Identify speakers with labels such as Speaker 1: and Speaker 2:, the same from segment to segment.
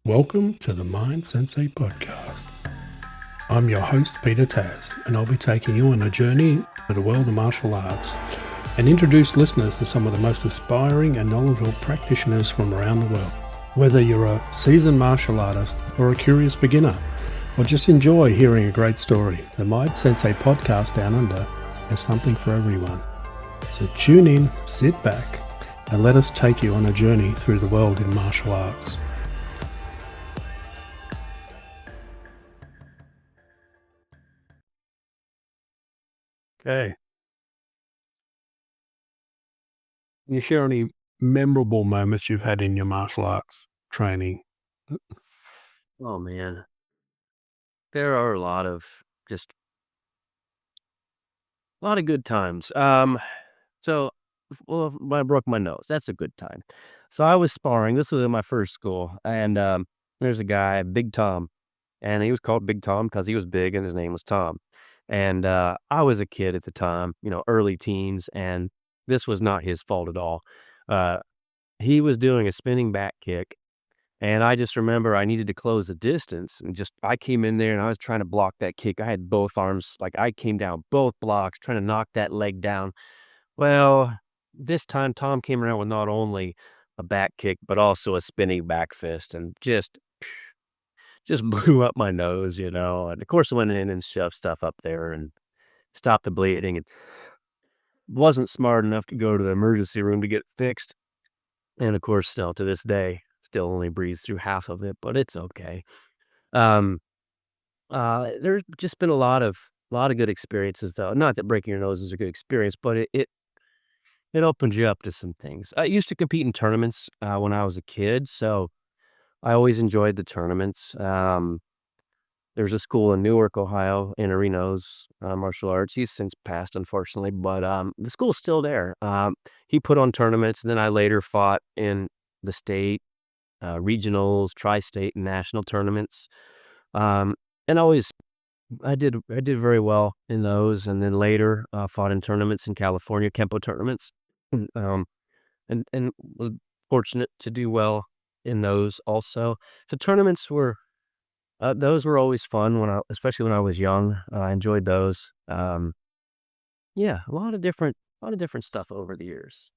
Speaker 1: Welcome to the Mind Sensei podcast. I'm your host, Peter Taz, and I'll be taking you on a journey to the world of martial arts and introduce listeners to some of the most aspiring and knowledgeable practitioners from around the world. Whether you're a seasoned martial artist or a curious beginner, or just enjoy hearing a great story, the Mind Sensei podcast Down Under has something for everyone. So tune in, sit back, and let us take you on a journey through the world in martial arts. Okay. Can you share any memorable moments you've had in your martial arts training?
Speaker 2: Oh man, there are just a lot of good times. When I broke my nose, that's a good time. So I was sparring. This was in my first school, and there's a guy, Big Tom, and he was called Big Tom because he was big and his name was Tom. And I was a kid at the time, early teens, and this was not his fault at all. Uh, he was doing a spinning back kick. And I just remember I needed to close the distance and I came in there and I was trying to block that kick. I had both arms, like I came down both blocks trying to knock that leg down. Well, this time Tom came around with not only a back kick, but also a spinning back fist and just blew up my nose. And of course I went in and shoved stuff up there and stopped the bleeding and wasn't smart enough to go to the emergency room to get it fixed. And of course, still to this day, still only breathes through half of it, but it's okay. Um, there's just been a lot of good experiences though. Not that breaking your nose is a good experience, but it opens you up to some things. I used to compete in tournaments when I was a kid, so I always enjoyed the tournaments. There's a school in Newark, Ohio, in Arenos martial arts. He's since passed, unfortunately, but the school's still there. He put on tournaments, and then I later fought in the state, regionals, tri-state, and national tournaments. Um, and always I did very well in those, and then later, fought in tournaments in California, Kenpo tournaments, um, and was fortunate to do well in those also. So tournaments were those were always fun especially when I was young. I enjoyed those. Yeah, a lot of different stuff over the years.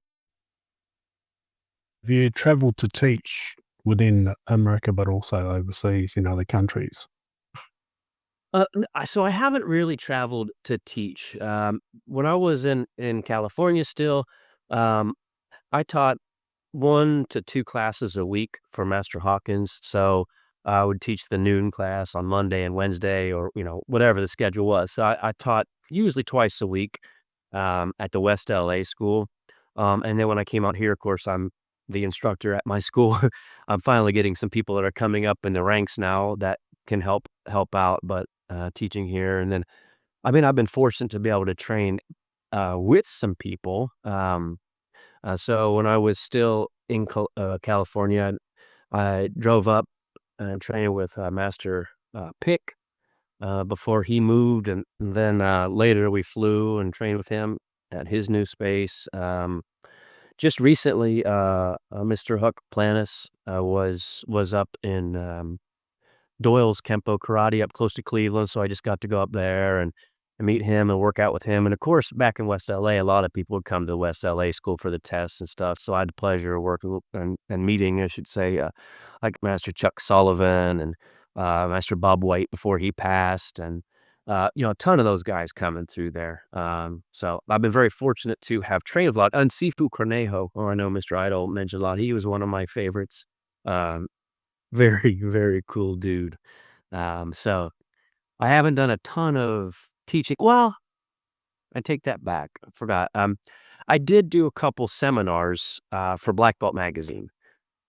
Speaker 1: Have you traveled to teach within America, but also overseas in other countries?
Speaker 2: So I haven't really traveled to teach. When I was in California still, um, I taught 1 to 2 classes a week for Master Hawkins, so I would teach the noon class on Monday and Wednesday or, whatever the schedule was. So I taught usually twice a week, at the West LA school, and then when I came out here, of course, I'm the instructor at my school. I'm finally getting some people that are coming up in the ranks now that can help out, but, teaching here, and then I've been fortunate to be able to train, with some people, so when I was still in California, I drove up and trained with Master Pick before he moved, and then later we flew and trained with him at his new space. Just recently, Mr. Huck Planis was up in Doyle's Kenpo Karate up close to Cleveland, so I just got to go up there and meet him and work out with him, and of course, back in West LA, a lot of people would come to West LA school for the tests and stuff, so I had the pleasure of working with and meeting, I should say, like Master Chuck Sullivan and, Master Bob White before he passed, and, a ton of those guys coming through there, so I've been very fortunate to have trained a lot, and Sifu Cornejo, who I know Mr. Idol mentioned a lot, he was one of my favorites, um, very, very cool dude. So I haven't done a ton of teaching. Well, I take that back. I forgot. I did do a couple seminars for Black Belt Magazine.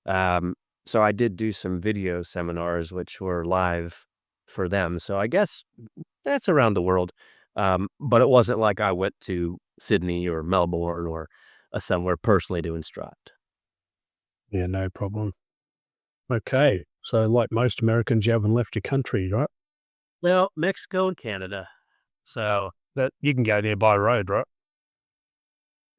Speaker 2: Um, so I did do some video seminars, which were live for them. So I guess that's around the world. But it wasn't like I went to Sydney or Melbourne or somewhere personally to instruct.
Speaker 1: Yeah, no problem. Okay. So, like most Americans, you haven't left your country, right?
Speaker 2: Well, Mexico and Canada. So
Speaker 1: That you can go there by road, right?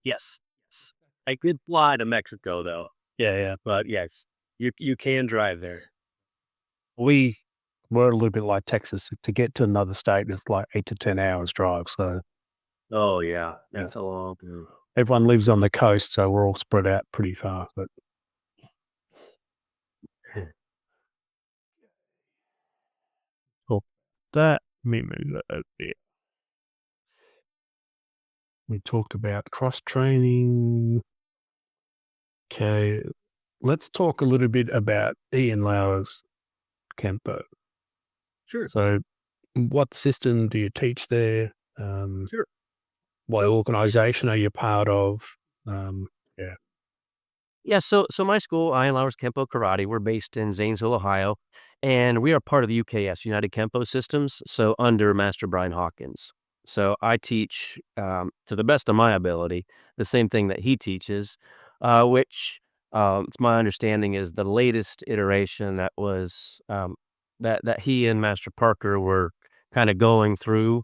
Speaker 2: yes, yes. I did fly to Mexico though.
Speaker 1: Yeah, yeah.
Speaker 2: But yes, you can drive there.
Speaker 1: We were a little bit like Texas. To get to another state, it's like 8 to 10 hours drive. So
Speaker 2: Oh, yeah,
Speaker 1: yeah,
Speaker 2: that's a long
Speaker 1: everyone lives on the coast, so we're all spread out pretty far. But well, that me move that bit. We talked about cross training. Okay, let's talk a little bit about Ian Lauer's Kenpo.
Speaker 2: Sure.
Speaker 1: So, what system do you teach there?
Speaker 2: Sure.
Speaker 1: What organization are you part of? Um, yeah.
Speaker 2: Yeah, so my school, Ian Lauer's Kenpo Karate, we're based in Zanesville, Ohio, and we are part of the UKS, United Kenpo Systems, so under Master Brian Hawkins. So I teach, to the best of my ability, the same thing that he teaches, which, it's my understanding is the latest iteration that was, that he and Master Parker were kinda going through,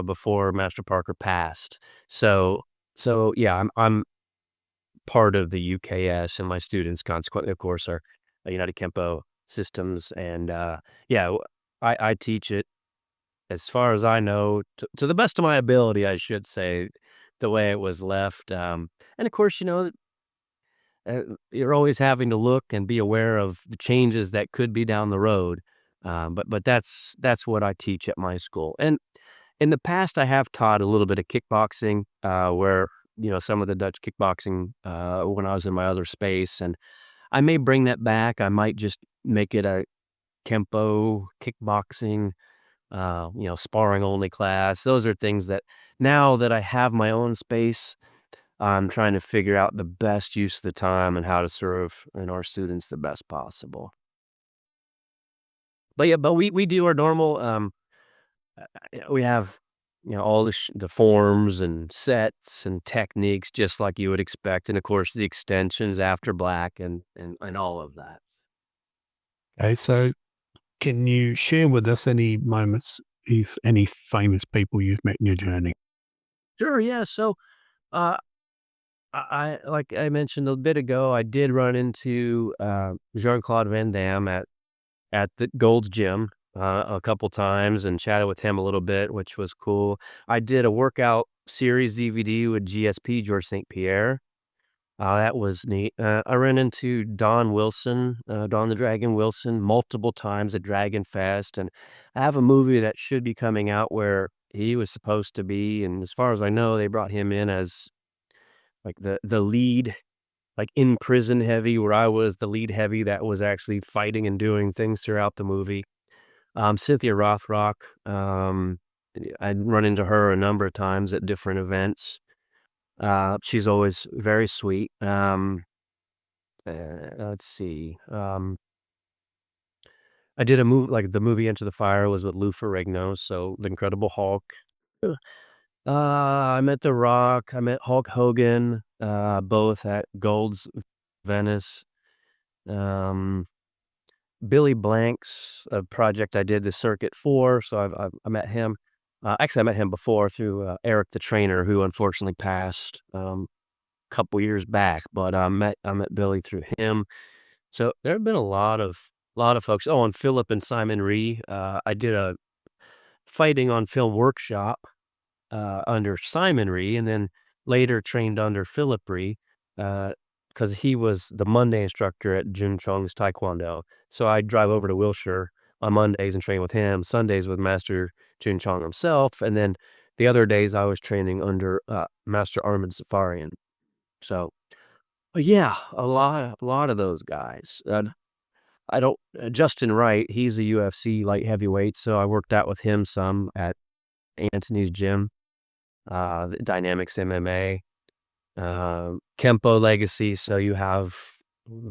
Speaker 2: before Master Parker passed. So yeah, I'm part of the UKS, and my students consequently, of course, are United Kempo Systems, and, yeah, I teach it as far as I know, to the best of my ability, I should say, the way it was left, and of course, uh, you're always having to look and be aware of the changes that could be down the road, but that's what I teach at my school, and in the past, I have taught a little bit of kickboxing, where, some of the Dutch kickboxing, when I was in my other space, and I may bring that back. I might just make it a Kempo kickboxing, sparring only class. Those are things that now that I have my own space, I'm trying to figure out the best use of the time and how to serve, our students the best possible. But yeah, but we do our normal, we have, all the forms and sets and techniques just like you would expect, and of course the extensions after black and all of that.
Speaker 1: Okay, so can you share with us any moments, if any famous people you've met in your journey?
Speaker 2: Sure, yeah. So, uh, like I mentioned a bit ago, I did run into Jean Claude Van Damme at the Gold's Gym a couple times and chatted with him a little bit, which was cool. I did a workout series DVD with GSP George St. Pierre. That was neat. I ran into Don Wilson, Don the Dragon Wilson, multiple times at Dragon Fest, and I have a movie that should be coming out where he was supposed to be, and as far as I know, they brought him in as like the lead, like in prison heavy, where I was the lead heavy that was actually fighting and doing things throughout the movie. Cynthia Rothrock, I'd run into her a number of times at different events. She's always very sweet. Let's see. I did a movie like the movie Into the Fire was with Lou Ferrigno, so The Incredible Hulk. Uh, I met The Rock. I met Hulk Hogan, both at Gold's Venice. Um, Billy Blanks, a project I did the circuit for, so I met him. Actually, I met him before through Eric the Trainer, who unfortunately passed couple years back, but I met Billy through him. So there have been a lot of folks. Oh, and Philip and Simon Ree. I did a fighting on film workshop under Simon Ree, and then later trained under Philip Ree because he was the Monday instructor at Jun Chong's Taekwondo. So I drive over to Wilshire on Mondays and train with him. Sundays with Master Jun Chong himself, and then the other days I was training under Master Armin Safarian. So yeah, a lot of those guys. I don't Justin Wright, he's a UFC light heavyweight, so I worked out with him some at Anthony's gym, Dynamics MMA, Kempo Legacy, so you have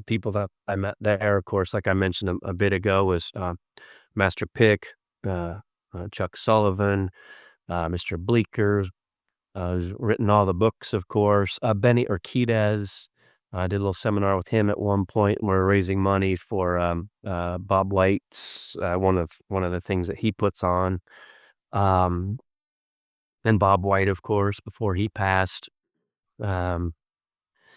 Speaker 2: people that I met there, of course, like I mentioned a bit ago, was, Master Pick, uh, Chuck Sullivan, Mr. Bleeker, he's written all the books, of course. Benny Urquidez, I did a little seminar with him at one point. We're raising money for Bob White's one of the things that he puts on. Um, and Bob White, of course, before he passed. Um,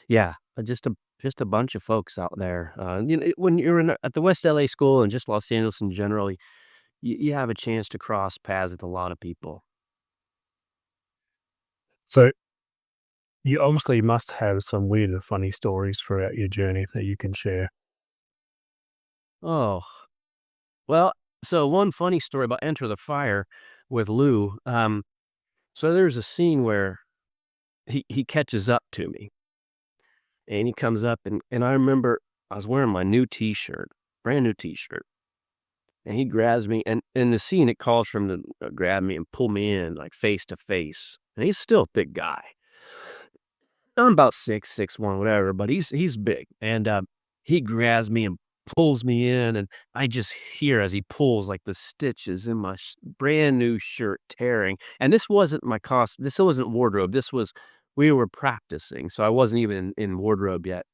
Speaker 2: yeah, just just a bunch of folks out there. When you're at the West LA school and just Los Angeles in general, you have a chance to cross paths with a lot of people.
Speaker 1: So you obviously must have some weird and funny stories throughout your journey that you can share.
Speaker 2: Oh, well, so one funny story about Enter the Fire with Lou. So there's a scene where he catches up to me and he comes up and I remember I was wearing my new T-shirt, brand new T-shirt, and he grabs me and in the scene it calls for him to grab me and pull me in like face to face. And he's still a big guy. I'm about 6'1", whatever, but he's big, and, he grabs me and pulls me in, and I just hear as he pulls, like, the stitches in my brand new shirt tearing, and this wasn't my this wasn't wardrobe, this was we were practicing, so I wasn't even in wardrobe yet,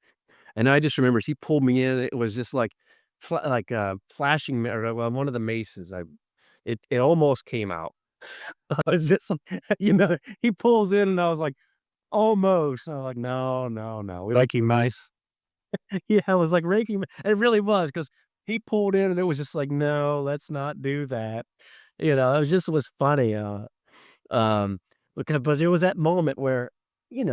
Speaker 2: and I just remember as he pulled me in, it was just like flashing or, well, one of the maces, it almost came out. I was just he pulls in, and I was like, almost. I was like, "No, no, no." We like
Speaker 1: Like you mice.
Speaker 2: yeah, I was like raking it really was because he pulled in and it was just like, "No, let's not do that." It was funny, um, but there was that moment where, you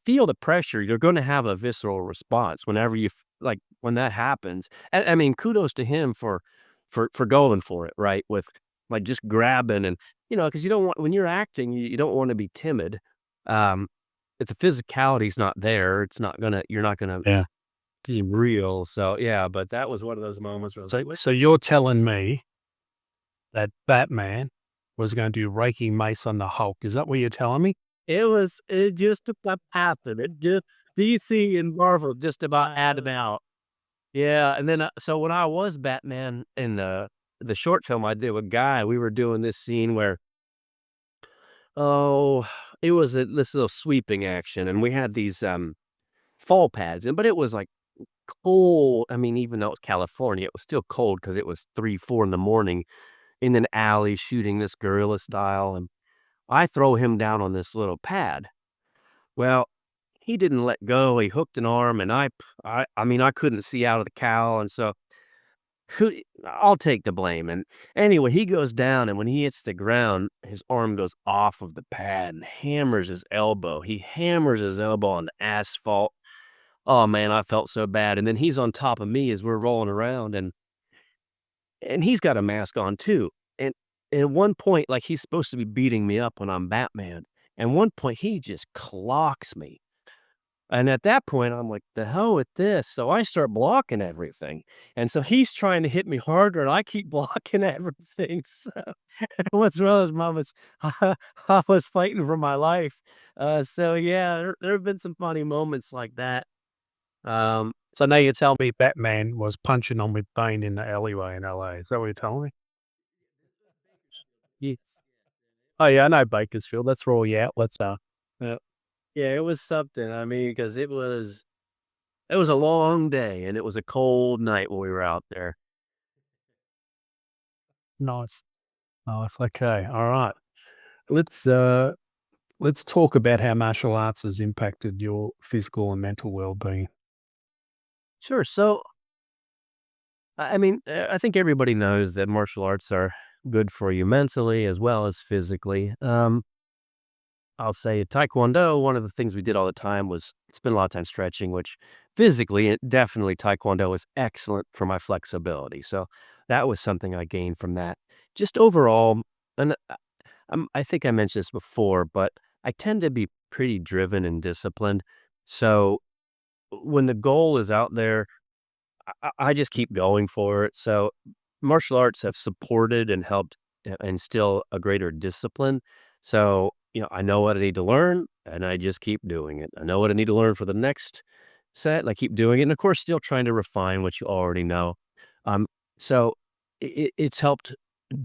Speaker 2: feel the pressure. You're gonna have a visceral response whenever when that happens. And I mean, kudos to him for going for it, right? With like just grabbing and because you don't want when you're acting, you don't want to be timid. Um, if the physicality's not there, you're not gonna
Speaker 1: Yeah.
Speaker 2: be real. So yeah, but that was one of those moments where I was
Speaker 1: So
Speaker 2: like, "What?"
Speaker 1: so you're telling me that Batman was going to do Reiki mace on the Hulk. Is that what you're telling me?
Speaker 2: It just about happened. It just DC and Marvel just about had him out. Yeah, and then, so when I was Batman in the short film I did with Guy, we were doing this scene where, oh, it was this little sweeping action, and we had these, fall pads, but it was, like, cold. I mean, even though it was California, it was still cold because it was 3, 4 in the morning in an alley shooting this guerrilla style, and I throw him down on this little pad. Well, he didn't let go, he hooked an arm, and I mean, I couldn't see out of the cowl, and so who I'll take the blame, and anyway, he goes down, and when he hits the ground, his arm goes off of the pad and hammers his elbow. He hammers his elbow on the asphalt. Oh, man, I felt so bad, and then he's on top of me as we're rolling around, and he's got a mask on too, and at one point, like, he's supposed to be beating me up when I'm Batman, and one point, he just clocks me. And at that point, I'm like, "The hell with this." So I start blocking everything. And so he's trying to hit me harder, and I keep blocking everything. So it was one of those moments I was fighting for my life. So yeah, there have been some funny moments like that. So now you tell me.
Speaker 1: Batman was punching on with Bane in the alleyway in LA. Is that what you're telling me?
Speaker 2: Yes.
Speaker 1: Oh yeah, I know Bakersfield. That's where all your outlets are. Yeah.
Speaker 2: Yeah, it was something. I mean, because it was a long day, and it was a cold night when we were out there.
Speaker 1: Nice. Nice. Okay. All right. Let's uh let's talk about how martial arts has impacted your physical and mental well-being.
Speaker 2: Sure. So I mean, I think everybody knows that martial arts are good for you mentally as well as physically. I'll say Taekwondo, one of the things we did all the time was spend a lot of time stretching, which physically, definitely Taekwondo is excellent for my flexibility. So that was something I gained from that. Just overall, and I think I mentioned this before, but I tend to be pretty driven and disciplined. So when the goal is out there, I just keep going for it. So martial arts have supported and helped instill a greater discipline. So, I know what I need to learn and I just keep doing it. I know what I need to learn for the next set and I keep doing it. And of course, still trying to refine what you already know. Um, so it's helped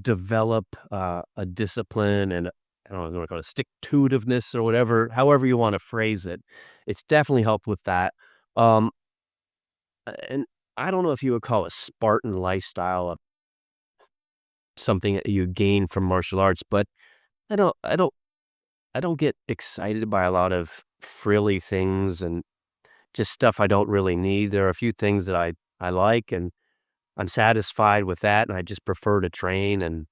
Speaker 2: develop a discipline and I don't know, what to call it, stick to itiveness or whatever, however you want to phrase it. It's definitely helped with that. Um, and I don't know if you would call a Spartan lifestyle something that you gain from martial arts, but I don't I don't get excited by a lot of frilly things and just stuff I don't really need. There are a few things that I like, and I'm satisfied with that, and I just prefer to train and,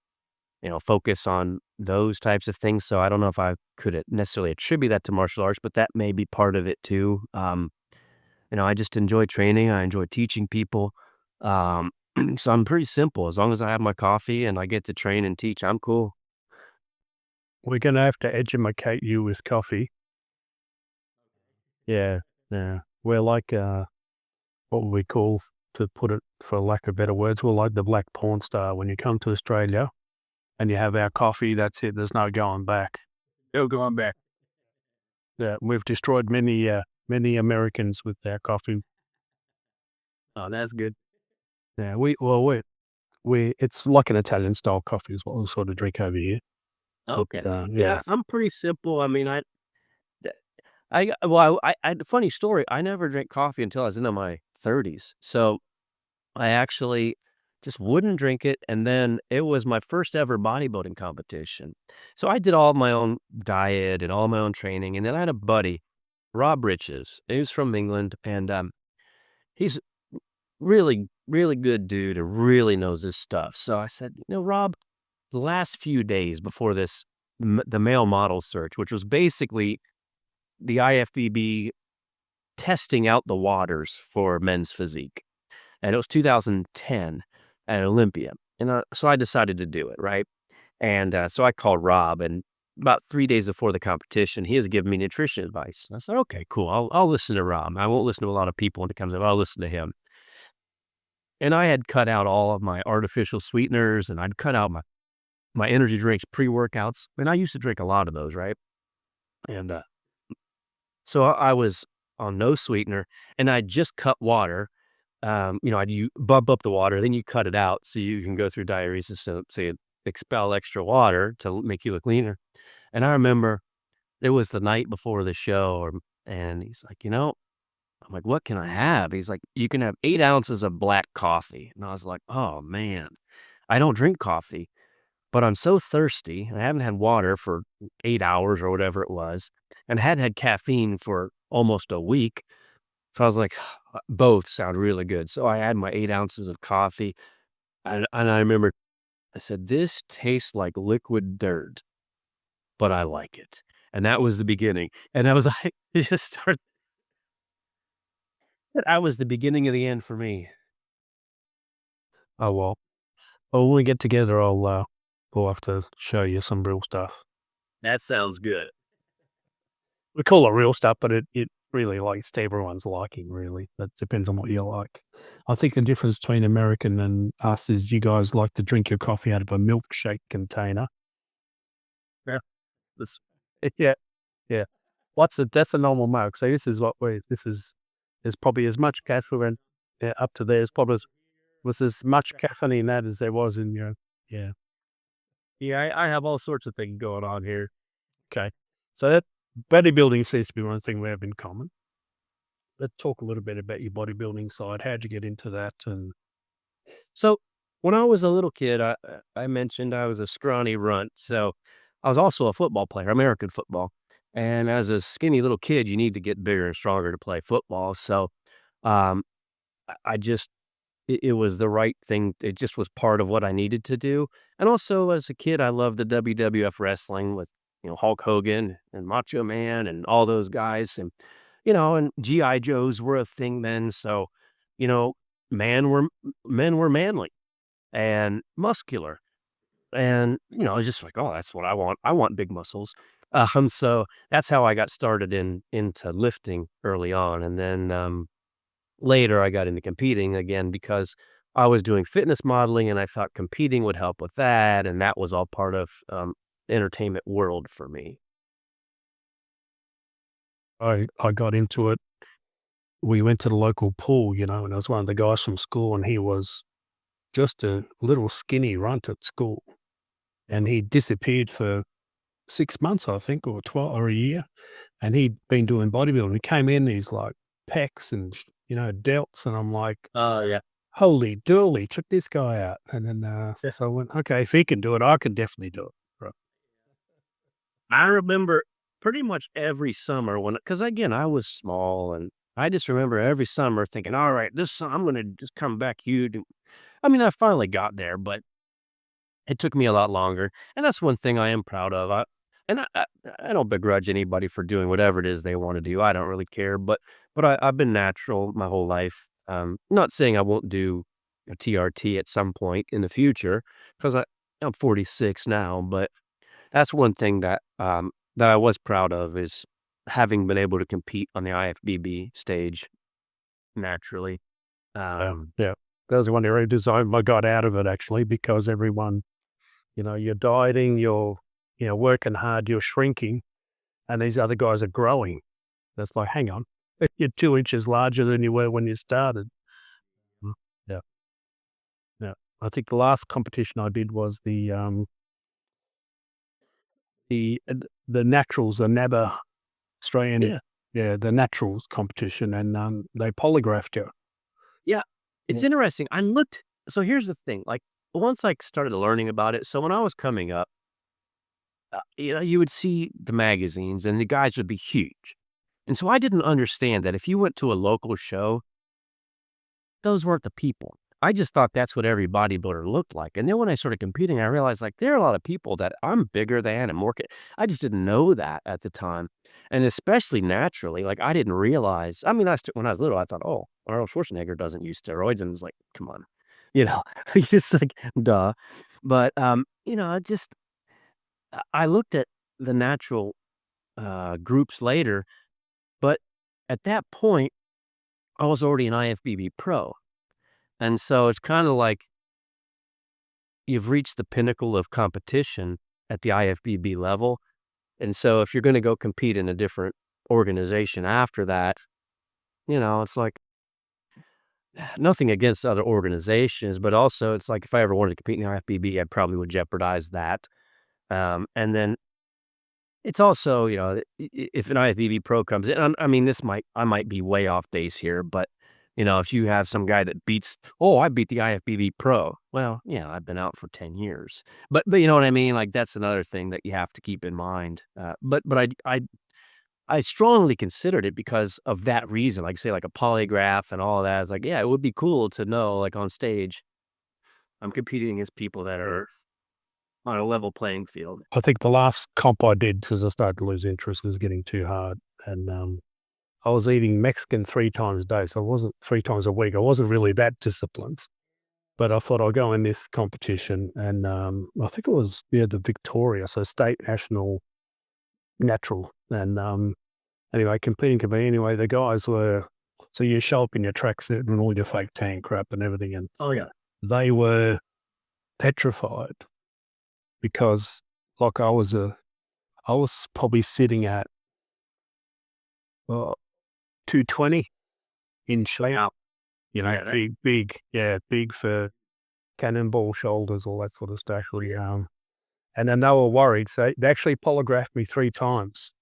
Speaker 2: focus on those types of things. So I don't know if I could necessarily attribute that to martial arts, but that may be part of it too. I just enjoy training. I enjoy teaching people. Um, so I'm pretty simple. As long as I have my coffee and I get to train and teach, I'm cool.
Speaker 1: We're going to have to educate you with coffee. Yeah, yeah. We're like, what would we call, to put it for lack of better words, we're like the black porn star. When you come to Australia and you have our coffee, that's it. There's no going back. No going back. Yeah, we've destroyed many Americans with our coffee.
Speaker 2: Oh, that's good.
Speaker 1: Yeah, we it's like an Italian style coffee is what we sort of drink over here. But,
Speaker 2: Okay.
Speaker 1: yeah.
Speaker 2: Yeah, I'm pretty simple. I mean, th- well, funny story. I never drank coffee until I was into my 30s. So I actually just wouldn't drink it, and then it was my first ever bodybuilding competition. So I did all my own diet and all my own training, and then I had a buddy, Rob Riches. He was from England, and he's really, really good dude and really knows his stuff. So I said, Rob, the last few days before this, the male model search, which was basically the IFBB testing out the waters for men's physique. And it was 2010 at Olympia. And so I decided to do it, right? And so I called Rob, and about 3 days before the competition, he was giving me nutrition advice. And I said, okay, cool. I'll listen to Rob. I won't listen to a lot of people when it comes up. I'll listen to him. And I had cut out all of my artificial sweeteners, and I'd cut out my energy drinks, pre-workouts. And I used to drink a lot of those, right? And so I was on no sweetener, and I just cut water. You bump up the water, then you cut it out so you can go through diuresis, so you expel extra water to make you look leaner. And I remember it was the night before the show, and he's like, I'm like, what can I have? He's like, you can have 8 ounces of black coffee. And I was like, oh man, I don't drink coffee, but I'm so thirsty. I haven't had water for 8 hours or whatever it was, and hadn't had caffeine for almost a week. So I was like, both sound really good. So I had my 8 ounces of coffee, and I remember I said, this tastes like liquid dirt, but I like it. And that was the beginning. And I was like, it just started. That was the beginning of the end for me.
Speaker 1: Oh well. Well, when we get together, we'll have to show you some real stuff.
Speaker 2: That sounds good.
Speaker 1: We call it real stuff, but it really likes to everyone's liking, really. That depends on what you like. I think the difference between American and us is you guys like to drink your coffee out of a milkshake container.
Speaker 2: Yeah. This,
Speaker 1: Yeah, yeah. That's a normal milk. So this is there's probably as much caffeine up to there. Was as much caffeine in that as there was in your, yeah.
Speaker 2: yeah, I have all sorts of things going on here.
Speaker 1: Okay. So that bodybuilding seems to be one thing we have in common. Let's talk a little bit about your bodybuilding side. How'd you get into that? And
Speaker 2: So when I was a little kid, I mentioned I was a scrawny runt. So I was also a football player, American football. And as a skinny little kid, you need to get bigger and stronger to play football. So um, I just it was the right thing. It just was part of what I needed to do. And also as a kid, I loved the WWF wrestling with Hulk Hogan and Macho Man and all those guys, and GI Joes were a thing then. So you know, man were men were manly and muscular. And, I was just like, "Oh, that's what I want. I want big muscles." So that's how I got started into lifting early on. And then, later I got into competing again because I was doing fitness modeling, and I thought competing would help with that, and that was all part of, entertainment world for me.
Speaker 1: I got into it. We went to the local pool, and I was one of the guys from school, and he was just a little skinny runt at school, and he disappeared for 6 months, I think, or 12 or a year, and he'd been doing bodybuilding. He came in, he's like pecs and delts, and I'm like,
Speaker 2: Oh, yeah.
Speaker 1: holy dooly, check this guy out. And then
Speaker 2: Yeah.
Speaker 1: so I went, okay, if he can do it, I can definitely do it. Right.
Speaker 2: I remember pretty much every summer because again, I was small and I just remember every summer thinking, all right, I'm going to just come back huge. I mean, I finally got there, but it took me a lot longer. And that's one thing I am proud of. I don't begrudge anybody for doing whatever it is they want to do. I don't really care, but I've been natural my whole life. Not saying I won't do a TRT at some point in the future because I'm 46 now, but that's one thing that I was proud of is having been able to compete on the IFBB stage naturally.
Speaker 1: Yeah. That was one of the reasons I got out of it actually, because everyone, you're dieting, you're working hard, you're shrinking, and these other guys are growing. That's like, hang on, you're 2 inches larger than you were when you started. Mm. Yeah. Yeah. I think the last competition I did was the naturals, the NABA Australian,
Speaker 2: Yeah.
Speaker 1: yeah, the naturals competition, and they polygraphed you.
Speaker 2: Yeah.
Speaker 1: Yeah.
Speaker 2: It's interesting. So here's the thing, like, once I started learning about it, so when I was coming up, you would see the magazines and the guys would be huge. And so I didn't understand that if you went to a local show, those weren't the people. I just thought that's what every bodybuilder looked like. And then when I started competing, I realized like there are a lot of people that I'm bigger than and more. I just didn't know that at the time. And especially naturally, like I didn't realize. I mean, when I was little, I thought, oh, Arnold Schwarzenegger doesn't use steroids. And it was like, come on, you know, it's like, duh. But, I looked at the natural groups later, but at that point, I was already an IFBB pro. And so it's kind of like you've reached the pinnacle of competition at the IFBB level. And so if you're going to go compete in a different organization after that, it's like nothing against other organizations, but also it's like if I ever wanted to compete in the IFBB, I probably would jeopardize that. And then it's also, if an IFBB pro comes in, I mean, I might be way off base here, but if you have some guy that I beat the IFBB pro. Well, yeah, I've been out for 10 years, but you know what I mean? Like that's another thing that you have to keep in mind. But I strongly considered it because of that reason, like say like a polygraph and all of that. It's like, yeah, it would be cool to know like on stage, I'm competing against people that are on a level playing field.
Speaker 1: I think the last comp I did, because I started to lose interest, was getting too hard, and I was eating Mexican 3 times a day, so I wasn't 3 times a week. I wasn't really that disciplined, but I thought I'll go in this competition, and I think it was the Victoria, so state, national, natural, and anyway, competing. Anyway, the guys were, so you show up in your tracksuit and all your fake tan crap and everything, and
Speaker 2: Oh yeah.
Speaker 1: they were petrified because, like, I was probably sitting at 220 in shape.
Speaker 2: Yeah.
Speaker 1: Yeah, big, yeah, big for cannonball shoulders, all that sort of stuff. Really, and then they were worried. So they actually polygraphed me 3 times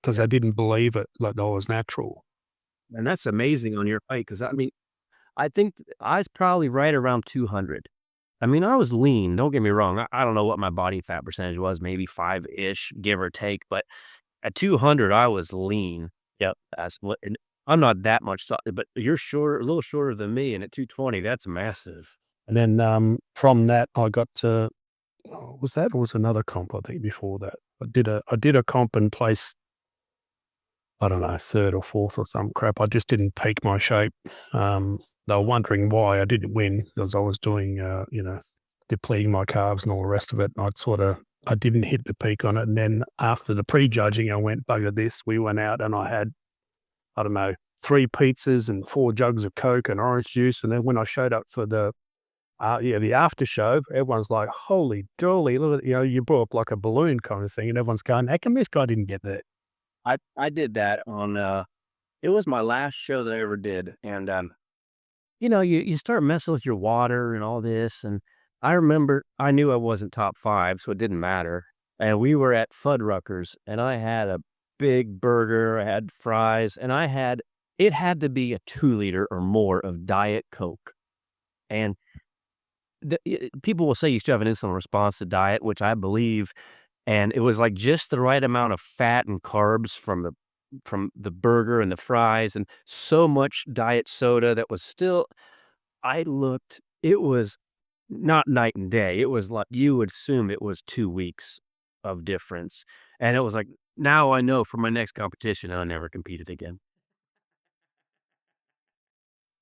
Speaker 1: because they didn't believe it, that I was natural.
Speaker 2: And that's amazing on your height, because I mean, I think I was probably right around 200. I mean, I was lean, don't get me wrong. I don't know what my body fat percentage was, maybe 5-ish, give or take, but at 200, I was lean. Yep, that's what and I'm not that much but you're a little shorter than me, and at 220, that's massive.
Speaker 1: And then from that, I got to, was that, or was another comp? I think before that, I did a comp and place, I don't know, third or fourth or some crap. I just didn't peak my shape. They were wondering why I didn't win, because I was doing, depleting my carbs and all the rest of it. I didn't hit the peak on it. And then after the pre-judging, I went, bugger this. We went out and I had, I don't know, 3 pizzas and 4 jugs of Coke and orange juice. And then when I showed up for the after show, everyone's like, holy dolly, look at, you blew up like a balloon kind of thing. And everyone's going, how come this guy didn't get that?
Speaker 2: I did that on, it was my last show that I ever did, and, you start messing with your water and all this, and I remember I knew I wasn't top 5, so it didn't matter, and we were at Fuddruckers, and I had a big burger, I had fries, and it had to be a 2-liter or more of Diet Coke, and people will say you should have an insulin response to diet, which I believe, and it was like just the right amount of fat and carbs from the burger and the fries, and so much diet soda that was still. I looked, it was not night and day. It was like you would assume it was 2 weeks of difference, and it was like, now I know for my next competition, I'll never compete it again.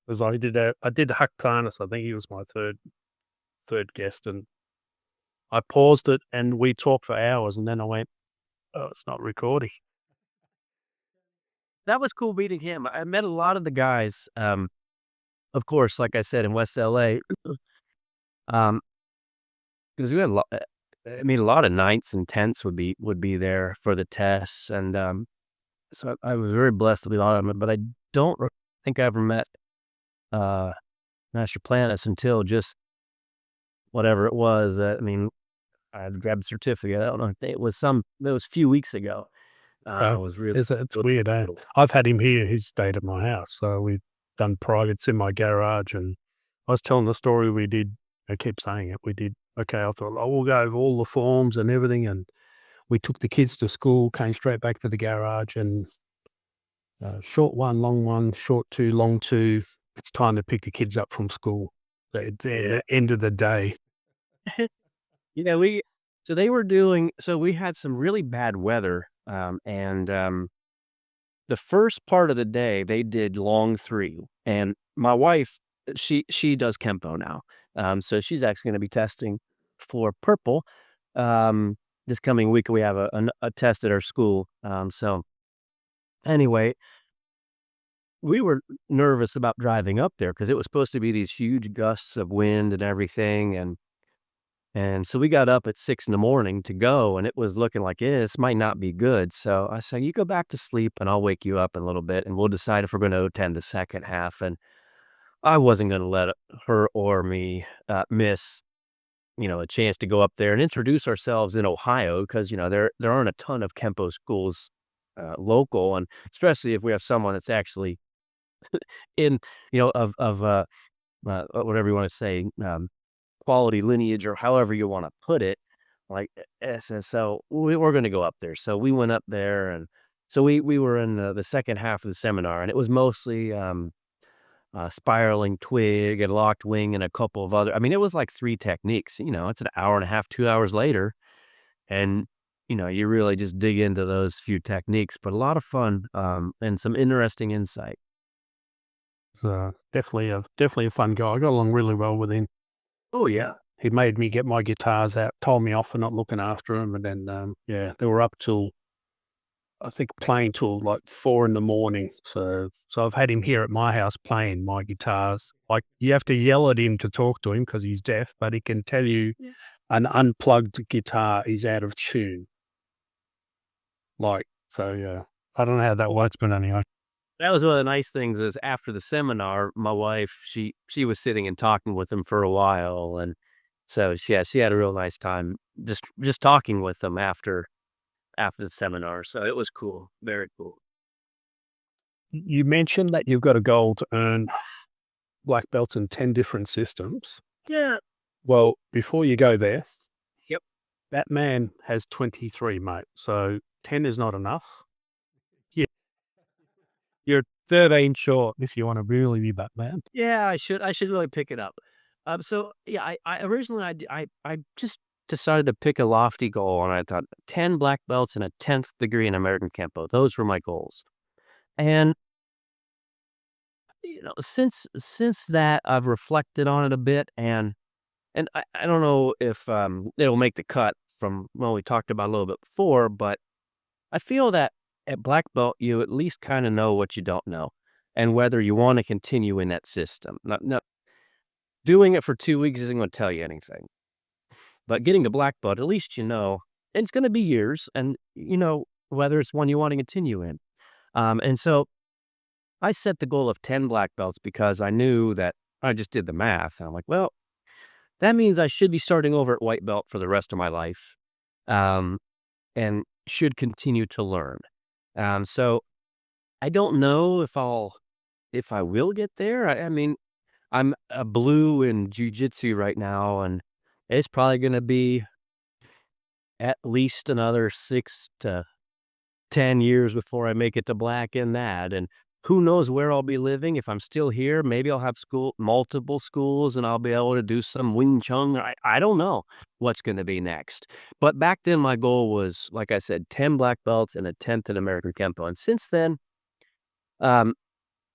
Speaker 1: Because I did Huck Carnus. I think he was my third guest, and I paused it, and we talked for hours, and then I went, "Oh, it's not recording."
Speaker 2: That was cool meeting him. I met a lot of the guys, of course, like I said, in West LA, um, 'cause we had a lot I mean, a lot of ninths and tenths would be there for the tests, and, so I was very blessed to be a lot of them, but I don't think I ever met, uh, Master Planus until just whatever it was. I mean, I had to grab a certificate. I don't know. It was a few weeks ago. I
Speaker 1: Oh,
Speaker 2: was really
Speaker 1: it's weird, eh?
Speaker 2: little.
Speaker 1: I've had him here. He's stayed at my house, so we've done privates in my garage, and I was telling the story we did. I keep saying it. We did. Okay, I thought, oh, we'll go over all the forms and everything, and we took the kids to school, came straight back to the garage, and short one, long one, short two, long two. It's time to pick the kids up from school.
Speaker 2: Yeah.
Speaker 1: The end of the day.
Speaker 2: You know, we so they were doing so we had some really bad weather, and, the first part of the day, they did long 3, and my wife, she does Kenpo now, so she's actually gonna be testing for purple, this coming week. We have a test at our school, so anyway, we were nervous about driving up there because it was supposed to be these huge gusts of wind and everything, and so we got up at 6 in the morning to go, and it was looking like, "Yeah, this might not be good." So I said, "You go back to sleep, and I'll wake you up in a little bit, and we'll decide if we're gonna attend the second half." And I wasn't gonna let her or me, miss, a chance to go up there and introduce ourselves in Ohio, because there aren't a ton of Kempo schools, local, and especially if we have someone that's actually in, whatever you wanna say, quality lineage or however you wanna put it, like, so we're gonna go up there. So we went up there, and so we were in the second half of the seminar, and it was mostly, spiraling twig and locked wing and a couple of other. I mean, it was like 3 techniques. It's an hour and a half, 2 hours later, and, you really just dig into those few techniques, but a lot of fun, and some interesting insight.
Speaker 1: It's definitely a fun guy. I got along really well with him.
Speaker 2: Oh, yeah.
Speaker 1: He made me get my guitars out, told me off for not looking after them, and then, yeah, they were up till, I think, playing till like 4 in the morning. So I've had him here at my house playing my guitars. Like, you have to yell at him to talk to him because he's deaf, but he can tell you
Speaker 2: Yeah.
Speaker 1: an unplugged guitar is out of tune. Like, so yeah. I don't know how that works, but anyway.
Speaker 2: That was one of the nice things is after the seminar, my wife, she was sitting and talking with him for a while, and so she had a real nice time just talking with them after the seminar, so it was cool, very cool.
Speaker 1: You mentioned that you've got a goal to earn black belts in 10 different systems.
Speaker 2: Yeah.
Speaker 1: Well, before you go there,
Speaker 2: Yep.
Speaker 1: that man has 23, mate. So 10 is not enough. Yeah, you're 13 short if you want to really be Batman.
Speaker 2: Yeah, I should really pick it up. So, yeah, I originally, I just decided to pick a lofty goal, and I thought 10 black belts and a 10th degree in American Kempo. Those were my goals, and since that, I've reflected on it a bit, and I don't know if, it'll make the cut from what we talked about a little bit before, but I feel that at black belt, you at least kinda know what you don't know, and whether you wanna continue in that system. Not doing it for 2 weeks isn't gonna tell you anything, but getting to black belt, at least you know, and it's gonna be years, and you know whether it's one you wanna continue in. And so I set the goal of 10 black belts because I knew that I just did the math, and I'm like, "Well, that means I should be starting over at white belt for the rest of my life, um, and should continue to learn." So I don't know if I will get there. I mean, I'm a blue in jujitsu right now, and it's probably gonna be at least another 6 to 10 years before I make it to black in that, and who knows where I'll be living if I'm still here. Maybe I'll have multiple schools, and I'll be able to do some Wing Chun. I don't know what's gonna be next. But back then, my goal was, like I said, 10 black belts and a 10th in American Kenpo, and since then, um,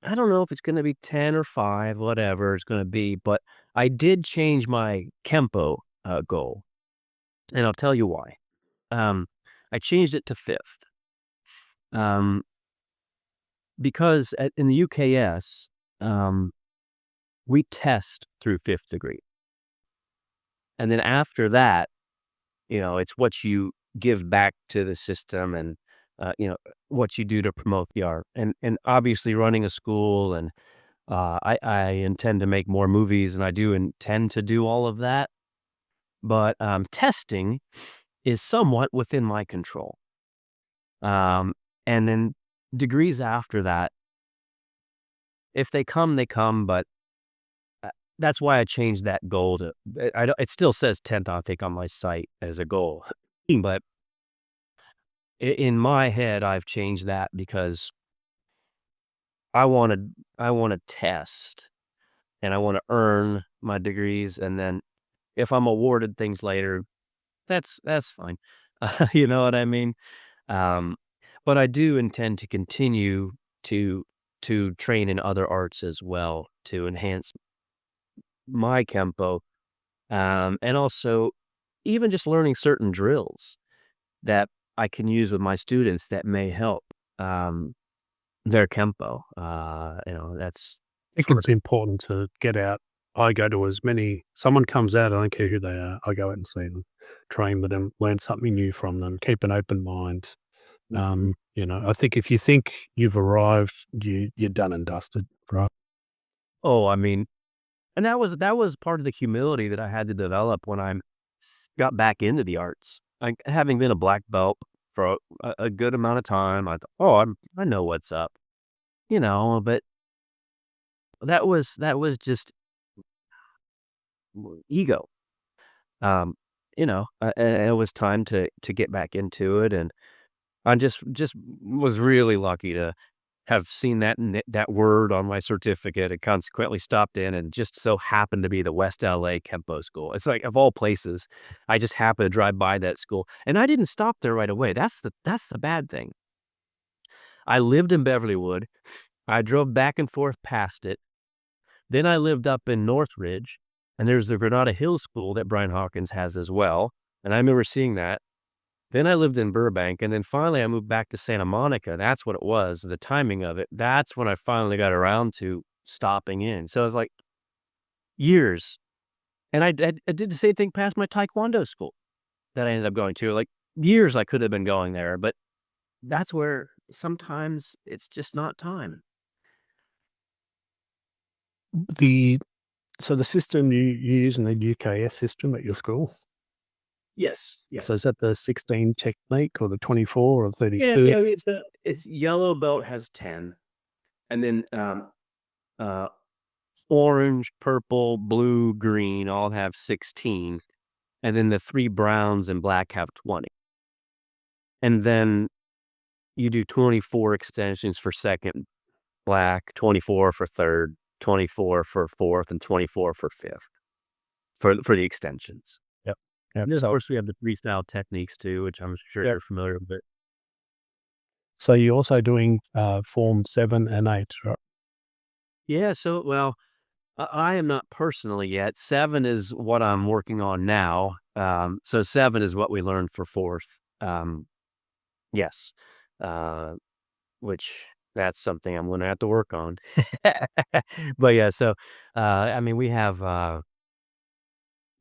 Speaker 2: I don't know if it's gonna be 10 or 5, whatever it's gonna be, but I did change my Kenpo, goal, and I'll tell you why. Um, I changed it to 5th. Um, because in the UKS, um, we test through 5th degree. And then after that, it's what you give back to the system and, what you do to promote the art. And obviously running a school and I intend to make more movies and I do intend to do all of that. But testing is somewhat within my control. Um, and then degrees after that, if they come, they come, but that's why I changed that goal to it still says 10th, I think, on my site as a goal. But in my head, I've changed that because I wanna test, and I wanna earn my degrees, and then if I'm awarded things later, that's fine. You know what I mean? Um, but I do intend to continue to train in other arts as well to enhance my Kempo. And also even just learning certain drills that I can use with my students that may help, their Kempo. That's
Speaker 1: I think it's important to get out. I go to as many someone comes out, I don't care who they are, I go out and see them, train with them, learn something new from them, keep an open mind. I think if you think you've arrived, you're done and dusted, right?
Speaker 2: Oh, I mean, and that was part of the humility that I had to develop when I got back into the arts. Like, having been a black belt for a good amount of time, I thought, "Oh, I know what's up," but that was just ego. And it was time to get back into it, and I just was really lucky to have seen that word on my certificate and consequently stopped in and just so happened to be the West LA Kempo School. It's like, of all places, I just happened to drive by that school, and I didn't stop there right away. That's the bad thing. I lived in Beverlywood. I drove back and forth past it. Then I lived up in Northridge, and there's the Granada Hills School that Brian Hawkins has as well, and I remember seeing that. Then I lived in Burbank, and then finally I moved back to Santa Monica. That's what it was, the timing of it. That's when I finally got around to stopping in. So it was like years. And I did the same thing past my taekwondo school that I ended up going to. Like, years I could have been going there, but that's where sometimes it's just not time.
Speaker 1: The So the system you use in the UKS system at your school,
Speaker 2: Yes. Yeah.
Speaker 1: so is that the 16 technique or the 24 or
Speaker 2: Yeah,
Speaker 1: 32?
Speaker 2: yeah, it's yellow belt has 10, and then uh orange, purple, blue, green all have 16. And then the 3 browns and black have 20. And then you do 24 extensions for 2nd black, 24 for 3rd, 24 for 4th, and 24 for 5th for the extensions.
Speaker 1: Yep. Yep.
Speaker 2: And then, of
Speaker 1: So
Speaker 2: course, we have the freestyle techniques too, which I'm sure
Speaker 1: yep.
Speaker 2: you're familiar with.
Speaker 1: So you're also doing, form 7 and 8, right?
Speaker 2: Yeah, so, well, I am not personally yet. 7 is what I'm working on now. So 7 is what we learned for 4th. Yes. Uh Which that's something I'm gonna have to work on. But yeah, so, I mean, we have,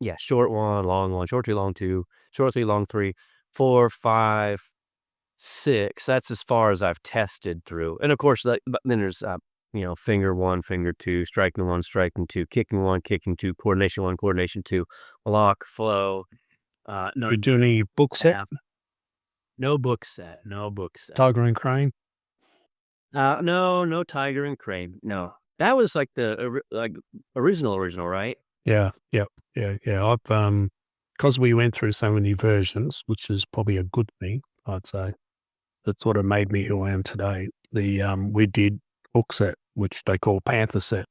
Speaker 2: yeah, short 1, long 1, short 2, long 2, short 3, long 3, 4, 5, 6. That's as far as I've tested through. And of course, but then there's, finger 1, finger 2, striking 1, striking 2, kicking 1, kicking 2, coordination 1, coordination 2, lock, flow, no,
Speaker 1: You do any book set,
Speaker 2: half, no book set, no book set.
Speaker 1: Tiger and Crane?
Speaker 2: No Tiger and Crane, no. That was like the original, right?
Speaker 1: Yeah, yep, yeah, yeah. because we went through so many versions, which is probably a good thing, I'd say. That's what made me who I am today. We did book set, which they call Panther set,